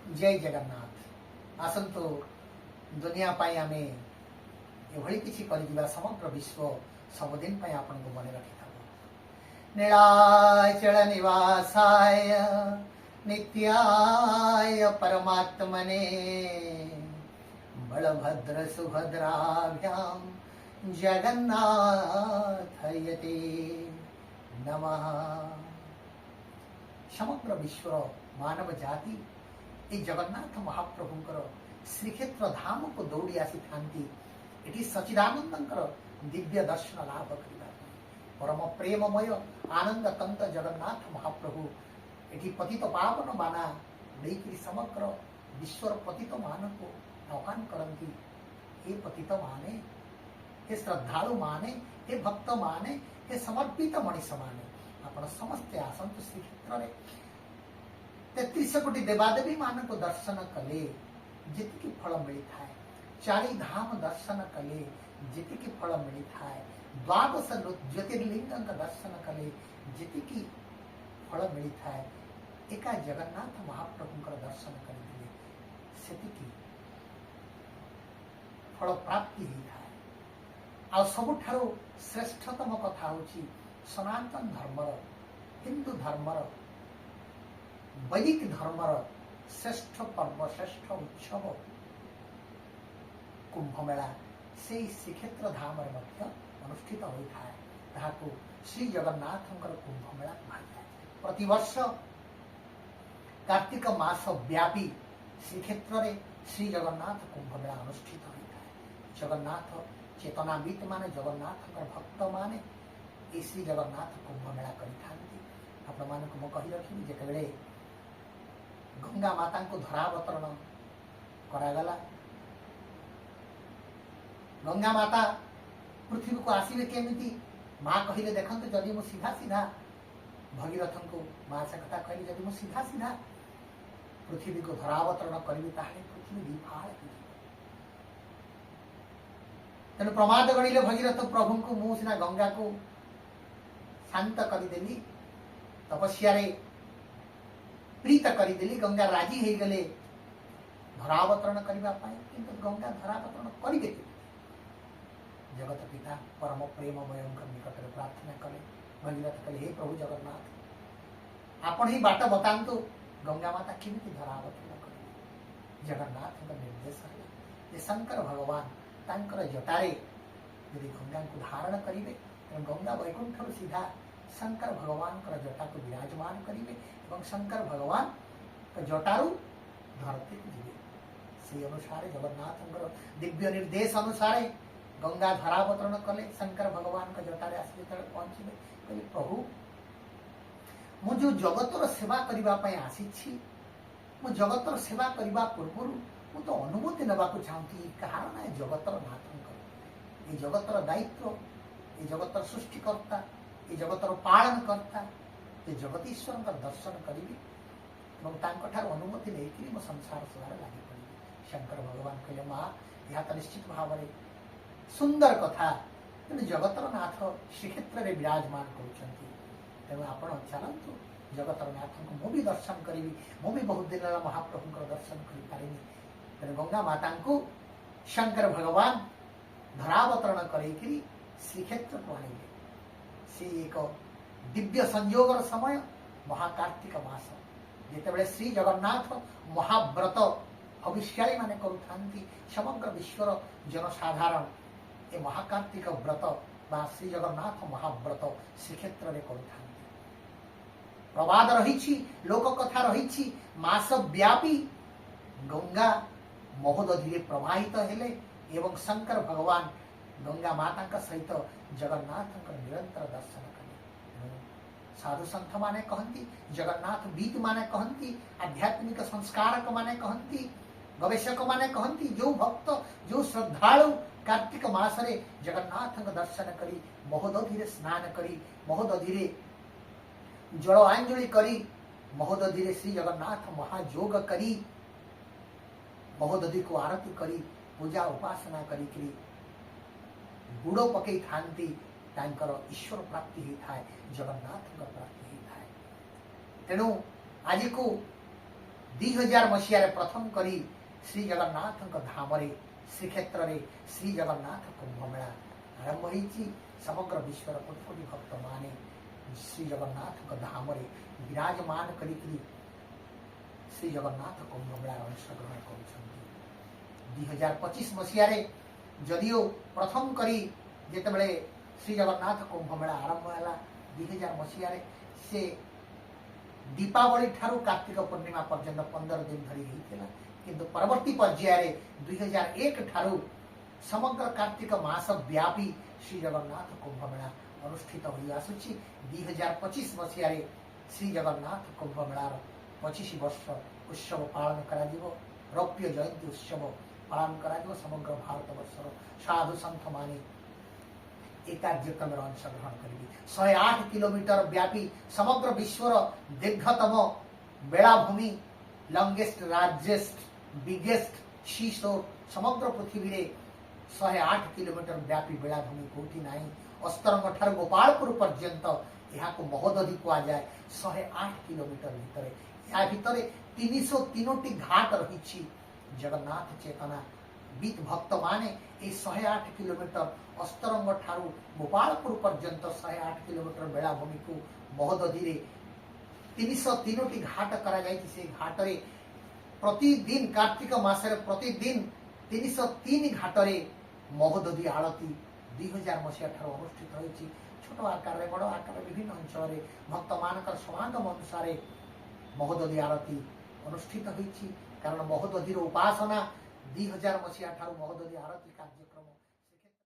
जय जगन्नाथ। आसंतु दुनिया पाई आमे एभली किछि करिदिबा समग्र विश्व सबदिन पाई आपनको मने रखिथाबो। नीलाचल निवासाय नित्याय परमात्मने बलभद्र सुभद्राभ्यां जगन्नाथयते नमः। समग्र विश्व मानव जाति ए जगन्नाथ महाप्रभुंकर श्रीक्षेत्र धाम को दौड़ी आसी थांती एटी सचिदानंदंकर दिव्य दर्शन लाभ करिबा परम प्रेममय आनंद तंत जगन्नाथ महाप्रभु एटी पतित पावन बाना देकी समग्र विश्वर पतित मान को आह्वान करती। हे पतित माने, हे श्रद्धालु माने, हे भक्त माने, हे समर्पित मनीष माने, आपण समस्ते आसंतु श्रीक्षेत्र रे 33 कोटी देवादेवी मान को दर्शन कले जितकी फल मिली थाए, 4 धाम दर्शन कले जितकी फल मिली थाए, 12 ज्योतिर्लिंग दर्शन कले जितकी फल मिली थाए, एका जगन्नाथ महाप्रभु दर्शन करिले सेतिकी फल प्राप्ति ही थाए। आ सबुठारो श्रेष्ठतम कथा होची सनातन धर्मर, हिंदू धर्मर, वैदिक धर्मर श्रेष्ठ पर्व, श्रेष्ठ उत्सव कुंभ मेला से श्रीक्षेत्र धाम अनुष्ठित होता है। श्री जगन्नाथ कुंभ मेला कहुए। प्रतिवर्ष कार्तिक मास व्यापी श्रीक्षेत्र रे श्री जगन्नाथ कुंभ मेला अनुष्ठित होता है। जगन्नाथ चेतनावित माने, जगन्नाथ भक्त माने श्री जगन्नाथ कुंभ मेला करि आपण मानक मु कहि रखिबी जेतेबेले गंगा माता को धरावतरण करागला, गंगा माता पृथ्वी को आसीबे केमिति माँ कहिले देखंतु जदि मु सीधा सीधा भगीरथन को माँ से कथा कहली जदि मु सीधा सीधा पृथ्वी को धरावतरण करिबी ताहे पृथ्वी विफाल तेणु प्रमाद गणिले भगीरथ प्रभु को मु सिना गंगा को शांत करदेली, तपस्या प्रीत करदेली, गंगा राजी हो गले धरावतरण करने, किंतु गंगा धरावतरण करेंगे। जगत पिता परम प्रेममय निकट में प्रार्थना कले, भगीरथ कले हे प्रभु जगन्नाथ आपण ही बाट बतांतु गंगा माता केमिति धरावतरण करेंगे। जगन्नाथ निर्देश है शंकर भगवान तांकर जटारे यदि गंगा को धारण करेंगे गंगा वैकुंठ सीधा शंकर भगवान जटा को विराजमान करेंगे और शंकर भगवान जटारू धरती को जीवे। से अनुसार जगन्नाथ दिव्य निर्देश अनुसार गंगा धरावतरण कले, शंकर भगवान का जटारे आसी पहुंचे कहले प्रभु मु जो जगतर सेवा करने आसी मु जगतर सेवा करने पूर्व मु तो अनुमति नवा चाहती कारण है जगतर नाथ ये जगतर दायित्व, ये जगतर सृष्टिकर्ता, ये जगतर पालन करता, ये जगतीश्वर दर्शन करी अनुमति नहीं मो संसार सेवार लगी पड़ी। शंकर भगवान कहले माँ यह तो निश्चित भाव में सुंदर कथा तेणु जगतर नाथ श्रीक्षेत्र में विराजमान करूँ आप चलतु जगतर नाथ को मुझे दर्शन करी, मुझे बहुत दिन महाप्रभु दर्शन कर पारे। तेणु गंगा माता को शंकर भगवान धरावतरण करी श्रीक्षेत्र को आने से एक दिव्य संयोगर समय महाकार्तिक मास जितेबले श्री जगन्नाथ महाव्रत भविष्यायी माने करुथांती समग्र विश्वर जनसाधारण ए महाकार्तिक व्रत बा श्री जगन्नाथ महाव्रत श्रीक्षेत्र में करुथांती। प्रवाद रही लोक कथा रही मास व्यापी गंगा महोदधि प्रवाहित हेले एवं शंकर भगवान गंगा माता सहित जगन्नाथ निरंतर दर्शन कले। साधु संत माने कहती, जगन्नाथ बीत माने कहती, आध्यात्मिक संस्कारक माने कहती, गवेषक माने कहती जो भक्त जो श्रद्धालु कार्तिक मासरे जगन्नाथ दर्शन करी महोदधि स्नान करी महोदधि जलांजलि करी महोदधि श्री जगन्नाथ महायोग करी महोदधि को आरती करी पूजा उपासना करी बुड़ पकई थांती ईश्वर प्राप्ति ही थाए, जगन्नाथ प्राप्ति ही थाए। तेणु आज को 2000 मसीह प्रथम करी श्री जगन्नाथ धाम श्रीक्षेत्र में श्री जगन्नाथ कुंभ मेला आरंभ होती। समग्र विश्वर कोटि कोटि भक्त माने श्री जगन्नाथ धाम विराजमान करी श्री जगन्नाथ कुंभ मेला अंशग्रहण कर 2025 मसीह जदिओ प्रथम करी जिते श्री जगन्नाथ कुंभ मेला आरंभ है 2000 मसीह से दीपावली ठारू कार्तिक पूर्णिमा पर्यंत 15 दिन धरी होता किंतु परवर्ती पर्यायर 2001 ठारू समग्र कार्तिक मास व्यापी श्री जगन्नाथ कुंभ मेला अनुष्ठित हो आसुची। 2025 मसीह श्री जगन्नाथ कुंभ मेलार 25 वर्ष उत्सव पालन करा रौप्य जयंती उत्सव पालन करा समग्र भारत वर्षर साधु संत माने एक कार्यक्रम अंशग्रहण करेंगे। 108 किलोमीटर व्यापी समग्र विश्वर दीर्घतम बेलाभूमि लंगेस्ट लार्जेस्ट बिगेस्ट सी शोर समग्र पृथ्वी रे 108 किलोमीटर व्यापी बेलाभूमि कोठी नाही। अस्तरंग ठार गोपालपुर पर्यंत यहाँ को महोदधि कह जाए 108 किलोमीटर भितर या भितर 303 घाट रही। जगन्नाथ चेतना बीत भक्त माने 108 किलोमीटर अस्तरंग ठारू गोपालपुर पर्यंत 108 किलोमीटर बेलाभूमि को महोदधि 303 घाट करा जायछि। से घाट रे प्रतिदिन कार्तिक मासरे प्रतिदिन 303 घाट रे महोदधि आरती 2000 मसीहा ठारू अनुष्ठित होइछि। छोट आकार बड़ आकार विभिन्न अंचल भक्त मानकर समागम अनुसार महोदधि आरती अनुष्ठित होइछि। कारण महोदधिर उपासना 2000 मसीहा ठारू महोदधि आरती कार्यक्रम